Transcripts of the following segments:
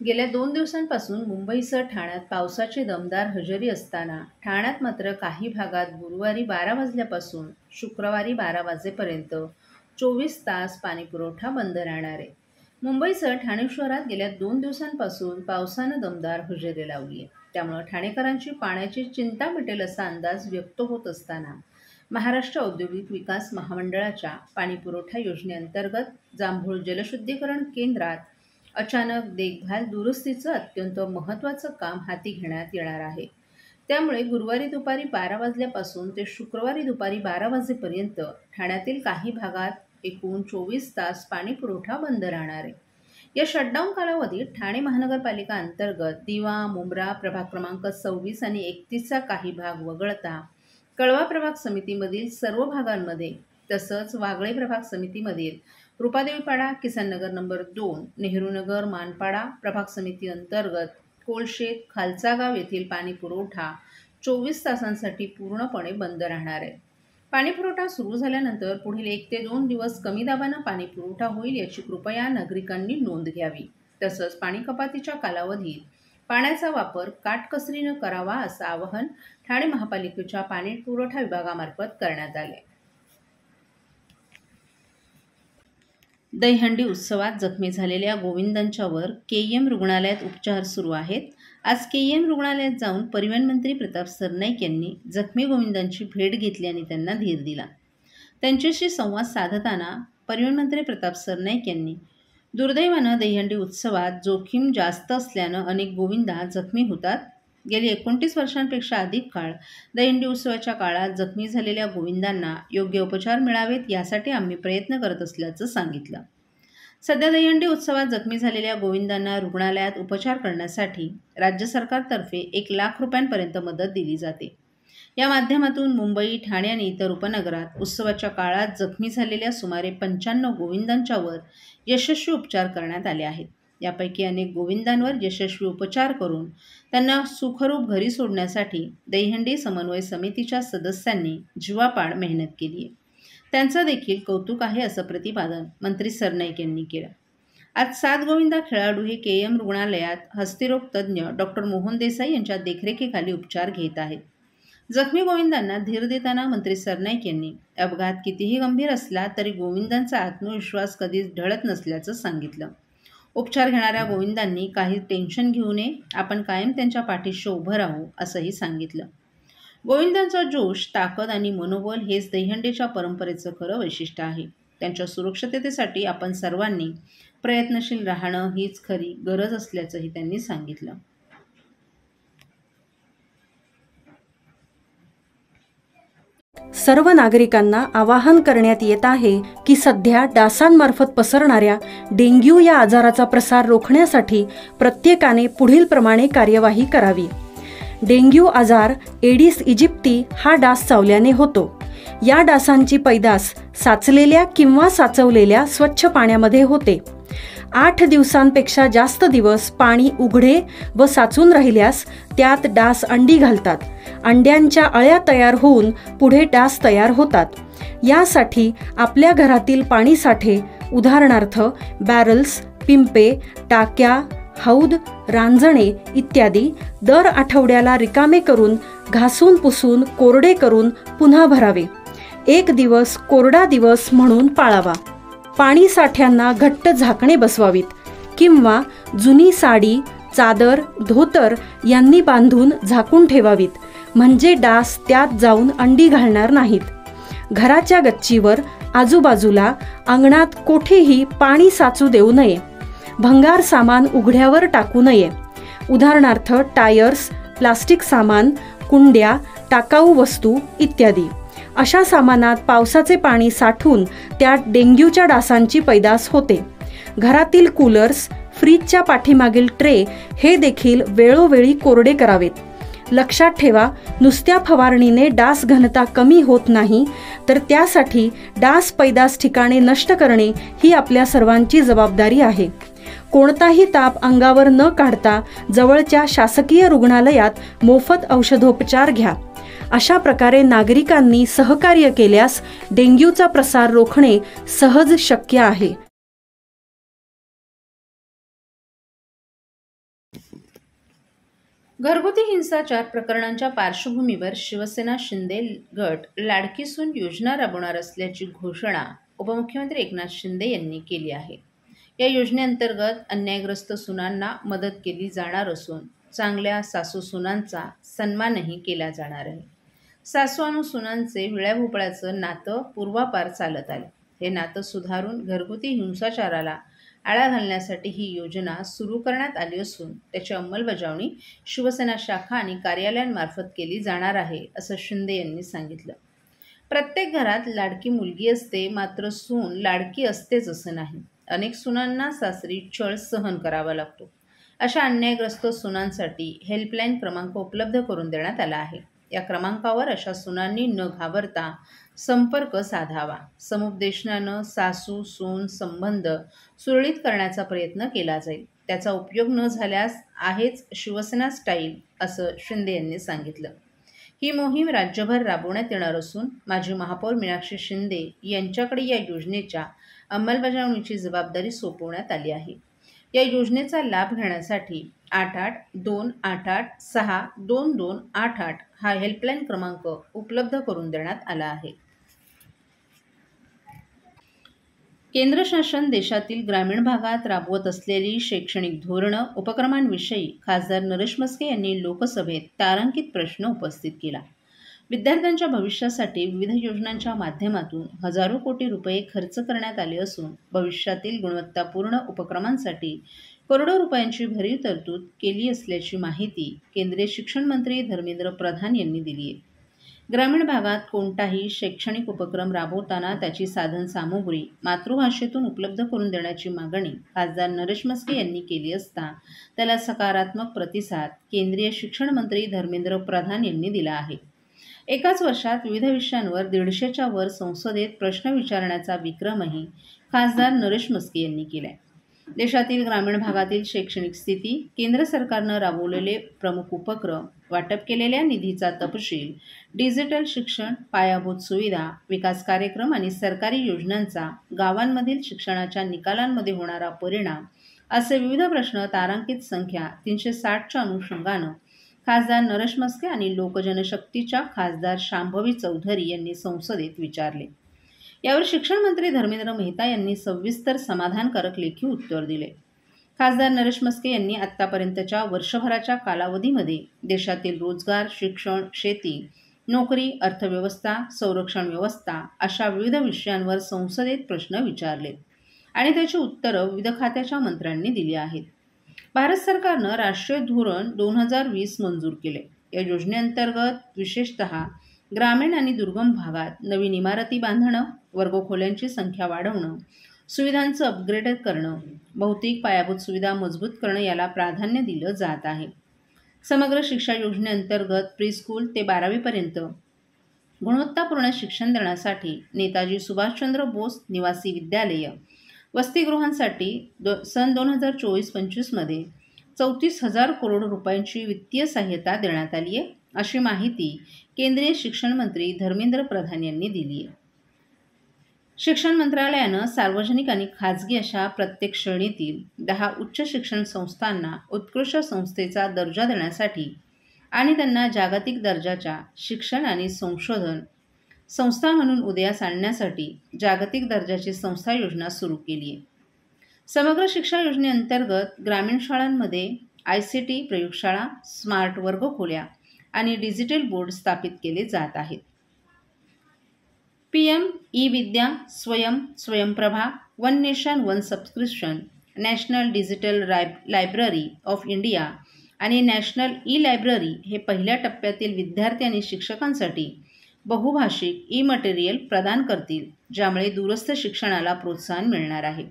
गेल्या 2 दिवसांपासून मुंबईसह ठाण्यात पावसाची दमदार हजेरी असताना ठाण्यात मात्र काही भागात गुरुवारी 12 वाजल्यापासून शुक्रवारी 12 वाजेपर्यंत 24 तास पाणीपुरवठा बंद राहणार आहे. मुंबईसह ठाणे शहरात गेल्या 2 दिवसांपासून पावसानं दमदार हजेरी लावली आहे. त्यामुळे ठाणेकरांची पाण्याची चिंता मिटेल असा अंदाज व्यक्त होत असताना महाराष्ट्र औद्योगिक विकास महामंडळाच्या पाणीपुरवठा योजनेअंतर्गत जांभूळ जलशुद्धीकरण केंद्रात अचानक देखभाल दुरुस्तीचं अत्यंत महत्त्वाचं काम हाती घेण्यात येणार आहे. त्यामुळे गुरुवारी दुपारी 12 वाजल्यापासून ते शुक्रवारी दुपारी 12 वाजेपर्यंत ठाण्यातील काही भागात एकूण 24 तास पाणीपुरवठा बंद राहणार आहे. या शटडाऊन कालावधीत ठाणे महानगरपालिका अंतर्गत दिवा, मुंब्रा प्रभाग क्रमांक 26 आणि 31चा काही भाग वगळता कळवा प्रभाग समितीमधील सर्व भागांमध्ये तसंच वागळे प्रभाग समितीमधील रुपादेवीपाडा, किसननगर नंबर 2, नेहरूनगर, मानपाडा प्रभाग समिती अंतर्गत कोलशेत, खालचा गाव येथील पाणीपुरवठा 24 तासांसाठी पूर्णपणे बंद राहणार आहे. पाणीपुरवठा सुरू झाल्यानंतर पुढील 1 ते 2 दिवस कमी दाबानं पाणीपुरवठा होईल याची कृपया नागरिकांनी नोंद घ्यावी. तसंच पाणी कपातीच्या कालावधीत पाण्याचा वापर काटकसरीनं करावा असं आवाहन ठाणे महापालिकेच्या पाणीपुरवठा विभागामार्फत करण्यात आले. दहीहंडी उत्सवात जखमी झालेल्या गोविंदांच्यावर केईएम रुग्णालयात उपचार सुरू आहेत. आज केईएम रुग्णालयात जाऊन परिवहन मंत्री प्रताप सरनाईक यांनी जखमी गोविंदांची भेट घेतली आणि त्यांना धीर दिला. त्यांच्याशी संवाद साधताना परिवहन मंत्री प्रताप सरनाईक यांनी दुर्दैवानं दहीहंडी उत्सवात जोखीम जास्त असल्यानं अनेक गोविंदा जखमी होतात. गेली 29 वर्षांपेक्षा अधिक काळ दहीहंडी उत्सवाच्या काळात जखमी झालेल्या गोविंदांना योग्य उपचार मिळावेत यासाठी आम्ही प्रयत्न करत असल्याचं सांगितलं. सध्या दहीहंडी उत्सवात जखमी झालेल्या गोविंदांना रुग्णालयात उपचार करण्यासाठी राज्य सरकारतर्फे 1 लाख रुपयांपर्यंत मदत दिली जाते. या माध्यमातून मुंबई, ठाणे आणि इतर उपनगरात उत्सवाच्या काळात जखमी झालेल्या सुमारे 95 गोविंदांच्यावर यशस्वी उपचार करण्यात आले आहेत. यापैकी अनेक गोविंदांवर यशस्वी उपचार करून त्यांना सुखरूप घरी सोडण्यासाठी दहीहंडी समन्वय समितीच्या सदस्यांनी जीवापाड मेहनत केली आहे. त्यांचं देखील कौतुक आहे असं प्रतिपादन मंत्री सरनाईक यांनी केलं. आज 7 गोविंदा खेळाडू हे केईएम रुग्णालयात हस्तिरोग तज्ज्ञ डॉक्टर मोहन देसाई यांच्या देखरेखीखाली उपचार घेत आहेत. जखमी गोविंदांना धीर देताना मंत्री सरनाईक यांनी अपघात कितीही गंभीर असला तरी गोविंदांचा आत्मविश्वास कधीच ढळत नसल्याचं सांगितलं. उपचार घेणाऱ्या गोविंदांनी काही टेन्शन घेऊ नये, आपण कायम त्यांच्या पाठीशी उभं राहू असंही सांगितलं. गोविंदांचा जोश, ताकद आणि मनोबल हेच दहीहंडीच्या परंपरेचं खरं वैशिष्ट्य आहे. त्यांच्या सुरक्षिततेसाठी आपण सर्वांनी प्रयत्नशील राहणं हीच खरी गरज असल्याचंही त्यांनी सांगितलं. सर्व नागरिकांना आवाहन करण्यात येत आहे की सध्या डासांमार्फत पसरणाऱ्या डेंग्यू या आजाराचा प्रसार रोखण्यासाठी प्रत्येकाने पुढील प्रमाणे कार्यवाही करावी. डेंग्यू आजार एडिस इजिप्ती हा डास चावल्याने होतो. या डासांची पैदास साचलेल्या किंवा साचवलेल्या स्वच्छ पाण्यामध्ये होते. 8 दिवसांपेक्षा जास्त दिवस पाणी उघडे व साचून राहिल्यास त्यात डास अंडी घालतात. अंड्यांच्या अळ्या तयार होऊन पुढे डास तयार होतात. यासाठी आपल्या घरातील पाणीसाठे उदाहरणार्थ बॅरल्स, पिंपे, टाक्या, हौद, रांजणे इत्यादी दर आठवड्याला रिकामे करून घासून पुसून कोरडे करून पुन्हा भरावे. 1 दिवस कोरडा दिवस म्हणून पाळावा. पाणी साठ्यांना घट्ट झाकणे बसवावीत किंवा जुनी साडी, चादर, धोतर यांनी बांधून झाकून ठेवावीत, म्हणजे डास त्यात जाऊन अंडी घालणार नाहीत. घराच्या गच्चीवर, आजूबाजूला, अंगणात कोठेही पाणी साचू देऊ नये. भंगार सामान उघड्यावर टाकू नये. उदाहरणार्थ टायर्स, प्लास्टिक सामान, कुंड्या, टाकाऊ वस्तू इत्यादी. अशा सामानात पावसाचे पाणी साठून त्यात डेंग्यूच्या डासांची पैदास होते. घरातील कूलर्स, फ्रीजच्या पाठीमागील ट्रे हे देखील वेळोवेळी कोरडे करावेत. लक्षात ठेवा, नुसत्या फवारणीने डास घनता कमी होत नाही, तर त्यासाठी डास पैदास ठिकाणे नष्ट करणे ही आपल्या सर्वांची जबाबदारी आहे. कोणताही ताप अंगावर न काढता जवळच्या शासकीय रुग्णालयात मोफत औषधोपचार घ्या. अशा प्रकारे नागरिकांनी सहकार्य केल्यास डेंग्यूचा प्रसार रोखणे सहज शक्य आहे. घरगुती हिंसाचार प्रकरणांच्या पार्श्वभूमीवर शिवसेना शिंदे गट लाडकी सून योजना राबवणार असल्याची घोषणा उपमुख्यमंत्री एकनाथ शिंदे यांनी केली आहे. या योजनेअंतर्गत अन्यायग्रस्त सुनांना मदत केली जाणार असून चांगल्या सासू सुनांचा सन्मानही केला जाणार आहे. सासू आणि सुनांचे विळ्याभोपळ्याचं नातं पूर्वापार चालत आले. हे नातं सुधारून घरगुती हिंसाचाराला आळा घालण्यासाठी ही योजना सुरू करण्यात आली असून त्याची अंमलबजावणी शिवसेना शाखा आणि कार्यालयांमार्फत केली जाणार आहे, असं शिंदे यांनी सांगितलं. प्रत्येक घरात लाडकी मुलगी असते, मात्र सून लाडकी असतेच असं नाही. अनेक सुनांना सासरी छळ सहन करावा लागतो. अशा अन्यायग्रस्त सुनांसाठी हेल्पलाईन क्रमांक उपलब्ध करून देण्यात आला आहे. या क्रमांकावर अशा सुनांनी न घाबरता संपर्क साधावा. समुपदेशनानं सासू सून संबंध सुरळीत करण्याचा प्रयत्न केला जाईल. त्याचा उपयोग न झाल्यास आहेच शिवसेना स्टाईल, असं शिंदे यांनी सांगितलं. ही मोहीम राज्यभर राबवण्यात येणार असून माजी महापौर मीनाक्षी शिंदे यांच्याकडे या योजनेच्या अंमलबजावणीची जबाबदारी सोपवण्यात आली आहे. या योजनेचा लाभ घेण्यासाठी 8828862288 हा हेल्पलाईन क्रमांक उपलब्ध करून देण्यात आला आहे. केंद्र शासन देशातील ग्रामीण भागात राबवत असलेली शैक्षणिक धोरणं, उपक्रमांविषयी खासदार नरेश म्हस्के यांनी लोकसभेत तारांकित प्रश्न उपस्थित केला. विद्यार्थ्यांच्या भविष्यासाठी विविध योजनांच्या माध्यमातून हजारो कोटी रुपये खर्च करण्यात आले असून भविष्यातील गुणवत्तापूर्ण उपक्रमांसाठी करोडो रुपयांची भरीव तरतूद केली असल्याची माहिती केंद्रीय शिक्षण मंत्री धर्मेंद्र प्रधान यांनी दिली आहे. ग्रामीण भागात कोणताही शैक्षणिक उपक्रम राबवताना त्याची साधनसामुग्री मातृभाषेतून उपलब्ध करून देण्याची मागणी खासदार नरेश म्हस्के यांनी केली असता त्याला सकारात्मक प्रतिसाद केंद्रीय शिक्षण मंत्री धर्मेंद्र प्रधान यांनी दिला आहे. एकाच वर्षात विविध विषयांवर 150च्या वर संसदेत प्रश्न विचारण्याचा विक्रमही खासदार नरेश म्हस्के यांनी केलाय. देशातील ग्रामीण भागातील शैक्षणिक स्थिती, केंद्र सरकारनं राबवलेले प्रमुख उपक्रम, वाटप केलेल्या निधीचा तपशील, डिजिटल शिक्षण, पायाभूत सुविधा, विकास कार्यक्रम आणि सरकारी योजनांचा गावांमधील शिक्षणाच्या निकालांमध्ये होणारा परिणाम असे विविध प्रश्न तारांकित संख्या 360च्या अनुषंगानं खासदार नरेश म्हस्के आणि लोकजनशक्तीच्या खासदार शांभवी चौधरी यांनी संसदेत विचारले. यावर शिक्षण मंत्री धर्मेंद्र मेहता यांनी सविस्तर समाधानकारक लेखी उत्तर दिले. खासदार नरेश म्हस्के यांनी आत्तापर्यंतच्या वर्षभराच्या कालावधीमध्ये देशातील रोजगार, शिक्षण, शेती, नोकरी, अर्थव्यवस्था, संरक्षण व्यवस्था अशा विविध विषयांवर संसदेत प्रश्न विचारले आणि त्याची उत्तरं विविध खात्याच्या मंत्र्यांनी दिली आहेत. भारत सरकारनं राष्ट्रीय धोरण 2020 मंजूर केले. या योजनेअंतर्गत विशेषतः ग्रामीण आणि दुर्गम भागात नवीन इमारती बांधणं, वर्गखोल्यांची संख्या वाढवणं, सुविधांचं अपग्रेड करणं, भौतिक पायाभूत सुविधा मजबूत करणं याला प्राधान्य दिलं जात आहे. समग्र शिक्षा योजनेअंतर्गत प्रीस्कूल ते 12वीपर्यंत गुणवत्तापूर्ण शिक्षण देण्यासाठी नेताजी सुभाषचंद्र बोस निवासी विद्यालय, वसतिगृहांसाठी सन 2024-25 मध्ये 34,000 करोड रुपयांची वित्तीय सहाय्यता देण्यात आली आहे, अशी माहिती केंद्रीय शिक्षण मंत्री धर्मेंद्र प्रधान यांनी दिली आहे. शिक्षण मंत्रालयानं सार्वजनिक आणि खाजगी अशा प्रत्येक श्रेणीतील 10 उच्च शिक्षण संस्थांना उत्कृष्ट संस्थेचा दर्जा देण्यासाठी आणि त्यांना जागतिक दर्जाच्या शिक्षण आणि संशोधन संस्था म्हणून उदयास आणण्यासाठी जागतिक दर्जाची संस्था योजना सुरू केली आहे. समग्र शिक्षा योजनेअंतर्गत ग्रामीण शाळांमध्ये ICT प्रयोगशाळा, स्मार्ट वर्गखोल्या आणि डिजिटल बोर्ड स्थापित केले जात आहेत. PM e Vidya, Swayam Prabha, one nation one subscription, national digital library of India आणि नॅशनल ई-लायब्ररी हे पहिल्या टप्प्यातील विद्यार्थी आणि शिक्षकांसाठी बहुभाषिक ई-मटेरियल प्रदान करतील, ज्यामुळे दूरस्थ शिक्षणाला प्रोत्साहन मिळणार आहे.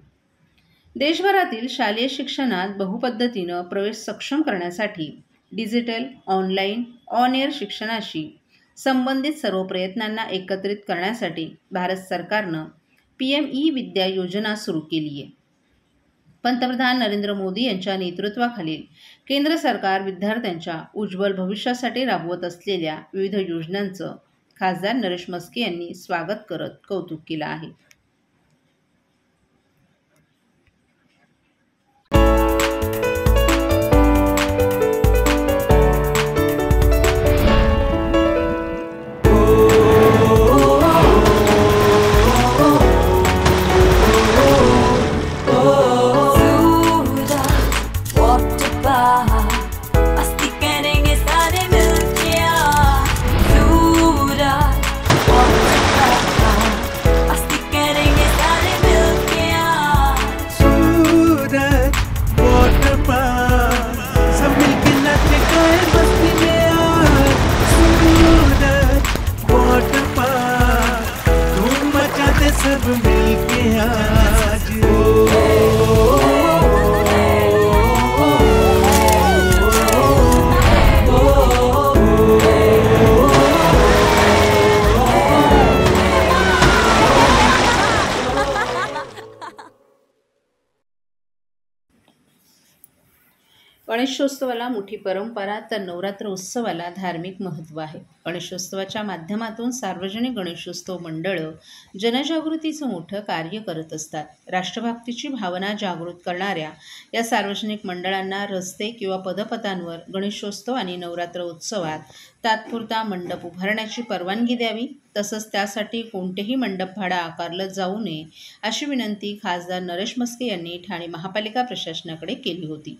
देशभरातील शालेय शिक्षणात बहुपद्धतीनं प्रवेश सक्षम करण्यासाठी डिजिटल, ऑनलाईन, ऑन एअर शिक्षणाशी संबंधित सर्व प्रयत्नांना एकत्रित करण्यासाठी भारत सरकारनं PM ई-विद्या योजना सुरू केली आहे. पंतप्रधान नरेंद्र मोदी यांच्या नेतृत्वाखालील केंद्र सरकार विद्यार्थ्यांच्या उज्ज्वल भविष्यासाठी राबवत असलेल्या विविध योजनांचं खासदार नरेश म्हस्के यांनी स्वागत करत कौतुक केलं आहे. गणेशोत्सवाला मोठी परंपरा तर नवरात्र उत्सवाला धार्मिक महत्त्व आहे. गणेशोत्सवाच्या माध्यमातून सार्वजनिक गणेशोत्सव मंडळं जनजागृतीचं मोठं कार्य करत असतात. राष्ट्रभक्तीची भावना जागृत करणाऱ्या या सार्वजनिक मंडळांना रस्ते किंवा पदपथांवर गणेशोत्सव आणि नवरात्र उत्सवात तात्पुरता मंडप उभारण्याची परवानगी द्यावी, तसंच त्यासाठी कोणतेही मंडप भाडं आकारलं जाऊ नये, अशी विनंती खासदार नरेश म्हस्के यांनी ठाणे महापालिका प्रशासनाकडे केली होती.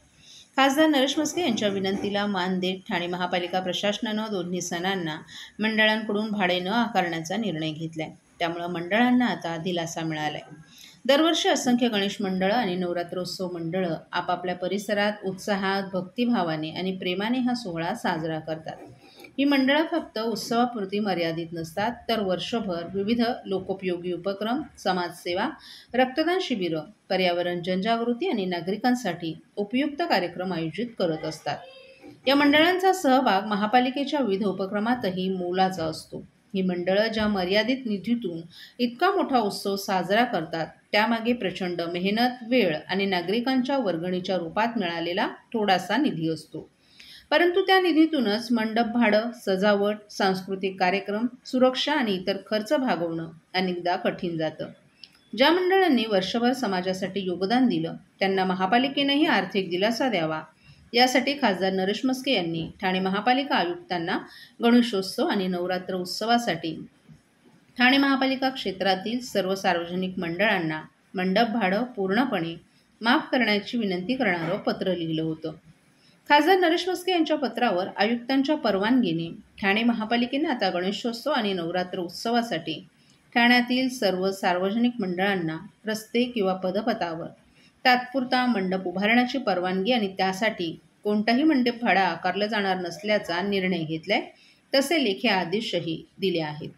खासदार नरेश म्हस्के यांच्या विनंतीला मान देत ठाणे महापालिका प्रशासनानं दोन्ही सणांना मंडळांकडून भाडे न आकारण्याचा निर्णय घेतलाय. त्यामुळे मंडळांना आता दिलासा मिळालाय. दरवर्षी असंख्य गणेश मंडळं आणि नवरात्रोत्सव मंडळं आपापल्या परिसरात उत्साहात, भक्तिभावाने आणि प्रेमाने हा सोहळा साजरा करतात. ही मंडळं फक्त उत्सवापुरती मर्यादित नसतात, तर वर्षभर विविध लोकोपयोगी उपक्रम, समाजसेवा, रक्तदान शिबिरं, पर्यावरण जनजागृती आणि नागरिकांसाठी उपयुक्त कार्यक्रम आयोजित करत असतात. या मंडळांचा सहभाग महापालिकेच्या विविध उपक्रमातही मोलाचा असतो. ही मंडळं ज्या मर्यादित निधीतून इतका मोठा उत्सव साजरा करतात, त्यामागे प्रचंड मेहनत, वेळ आणि नागरिकांच्या वर्गणीच्या रूपात मिळालेला थोडासा निधी असतो. परंतु त्या निधीतूनच मंडप भाडं, सजावट, सांस्कृतिक कार्यक्रम, सुरक्षा आणि इतर खर्च भागवणं अनेकदा कठीण जातं. ज्या मंडळांनी वर्षभर समाजासाठी योगदान दिलं, त्यांना महापालिकेनेही आर्थिक दिलासा द्यावा, यासाठी खासदार नरेश म्हस्के यांनी ठाणे महापालिका आयुक्तांना गणेशोत्सव आणि नवरात्र उत्सवासाठी ठाणे महापालिका क्षेत्रातील सर्व सार्वजनिक मंडळांना मंडप भाडं पूर्णपणे माफ करण्याची विनंती करणारं पत्र लिहिलं होतं. खासदार नरेश म्हस्के यांच्या पत्रावर आयुक्तांच्या परवानगीने ठाणे महापालिकेने आता गणेशोत्सव आणि नवरात्र उत्सवासाठी ठाण्यातील सर्व सार्वजनिक मंडळांना रस्ते किंवा पदपथावर तात्पुरता मंडप उभारण्याची परवानगी आणि त्यासाठी कोणताही मंडप भाडं आकारलं जाणार नसल्याचा निर्णय घेतलाय. तसे लेखी आदेशही दिले आहेत.